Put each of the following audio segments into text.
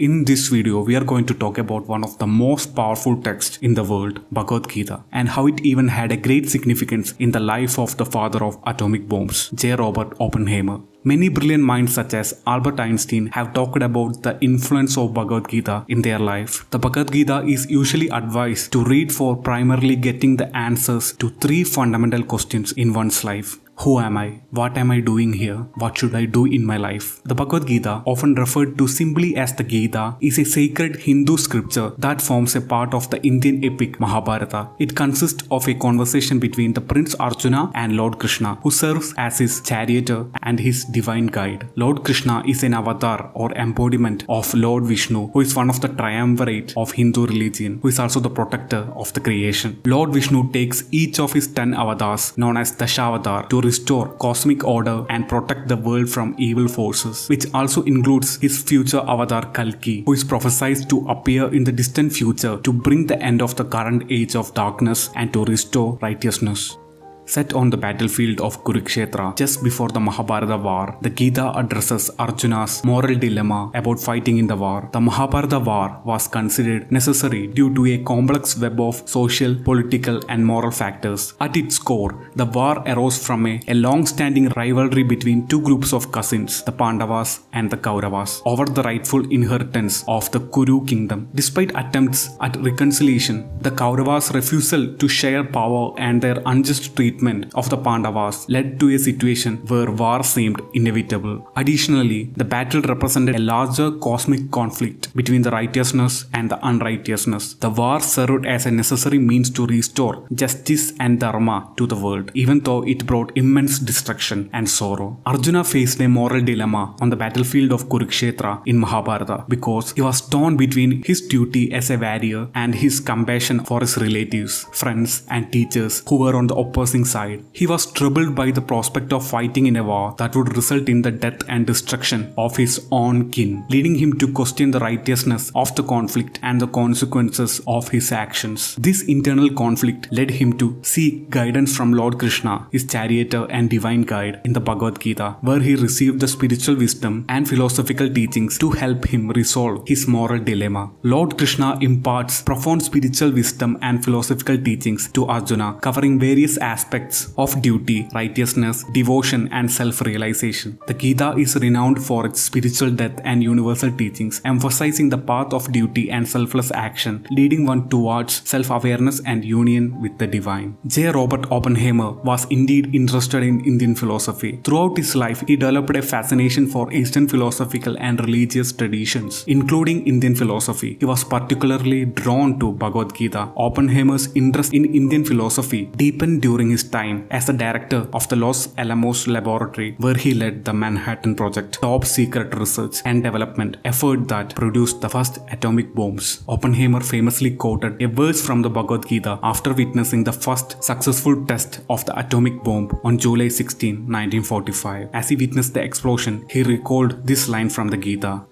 In this video, we are going to talk about one of the most powerful texts in the world, Bhagawad Gita, and how it even had a great significance in the life of the father of atomic bombs, J. Robert Oppenheimer. Many brilliant minds such as Albert Einstein have talked about the influence of Bhagawad Gita in their life. The Bhagawad Gita is usually advised to read for primarily getting the answers to three fundamental questions in one's life. Who am I? What am I doing here? What should I do in my life? The Bhagavad Gita, often referred to simply as the Gita, is a sacred Hindu scripture that forms a part of the Indian epic Mahabharata. It consists of a conversation between the Prince Arjuna and Lord Krishna, who serves as his charioteer and his divine guide. Lord Krishna is an avatar or embodiment of Lord Vishnu, who is one of the triumvirate of Hindu religion, who is also the protector of the creation. Lord Vishnu takes each of his 10 avatars, known as Dashavatar, to restore cosmic order and protect the world from evil forces, which also includes his future avatar Kalki, who is prophesied to appear in the distant future to bring the end of the current age of darkness and to restore righteousness. Set on the battlefield of Kurukshetra just before the Mahabharata war, the Gita addresses Arjuna's moral dilemma about fighting in the war. The Mahabharata war was considered necessary due to a complex web of social, political, and moral factors. At its core, the war arose from a long-standing rivalry between two groups of cousins, the Pandavas and the Kauravas, over the rightful inheritance of the Kuru kingdom. Despite attempts at reconciliation, the Kauravas' refusal to share power and their unjust treatment of the Pandavas led to a situation where war seemed inevitable. Additionally, the battle represented a larger cosmic conflict between the righteousness and the unrighteousness. The war served as a necessary means to restore justice and dharma to the world, even though it brought immense destruction and sorrow. Arjuna faced a moral dilemma on the battlefield of Kurukshetra in Mahabharata because he was torn between his duty as a warrior and his compassion for his relatives, friends, and teachers who were on the opposing side. He was troubled by the prospect of fighting in a war that would result in the death and destruction of his own kin, leading him to question the righteousness of the conflict and the consequences of his actions. This internal conflict led him to seek guidance from Lord Krishna, his charioteer and divine guide, in the Bhagavad Gita, where he received the spiritual wisdom and philosophical teachings to help him resolve his moral dilemma. Lord Krishna imparts profound spiritual wisdom and philosophical teachings to Arjuna, covering various aspects of duty, righteousness, devotion, and self-realization. The Gita is renowned for its spiritual depth and universal teachings, emphasizing the path of duty and selfless action, leading one towards self-awareness and union with the divine. J. Robert Oppenheimer was indeed interested in Indian philosophy. Throughout his life, he developed a fascination for Eastern philosophical and religious traditions, including Indian philosophy. He was particularly drawn to Bhagavad Gita. Oppenheimer's interest in Indian philosophy deepened during his time as the director of the Los Alamos Laboratory, where he led the Manhattan Project, top secret research and development effort that produced the first atomic bombs. Oppenheimer famously quoted a verse from the Bhagavad Gita after witnessing the first successful test of the atomic bomb on July 16, 1945. As he witnessed the explosion, he recalled this line from the Gita.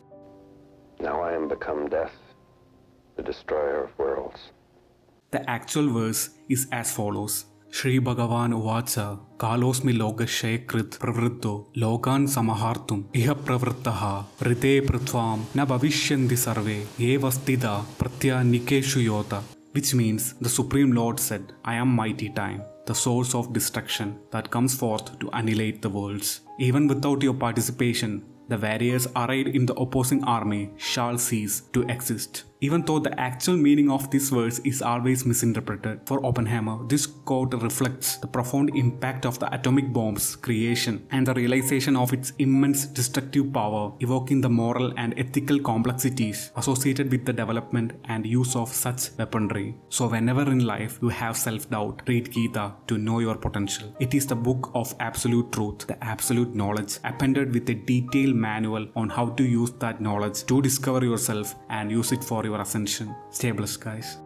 Now I am become death, the destroyer of worlds. The actual verse is as follows. Shri Bhagavan Uvacha Kalosmi Logashaya Krit Pravritto Lokan Samahartum Iha Pravrittaha Rite Pritvam Na Bhavishyanti Sarve Evastida Pratya Nikeshu Yota, which means the Supreme Lord said, I am mighty time, the source of destruction that comes forth to annihilate the worlds. Even without your participation, the warriors arrayed in the opposing army shall cease to exist. Even though the actual meaning of this verse is always misinterpreted, for Oppenheimer, this quote reflects the profound impact of the atomic bomb's creation and the realization of its immense destructive power, evoking the moral and ethical complexities associated with the development and use of such weaponry. So whenever in life you have self-doubt, read Gita to know your potential. It is the book of absolute truth, the absolute knowledge, appended with a detailed manual on how to use that knowledge to discover yourself and use it for your ascension. Stay blessed, guys.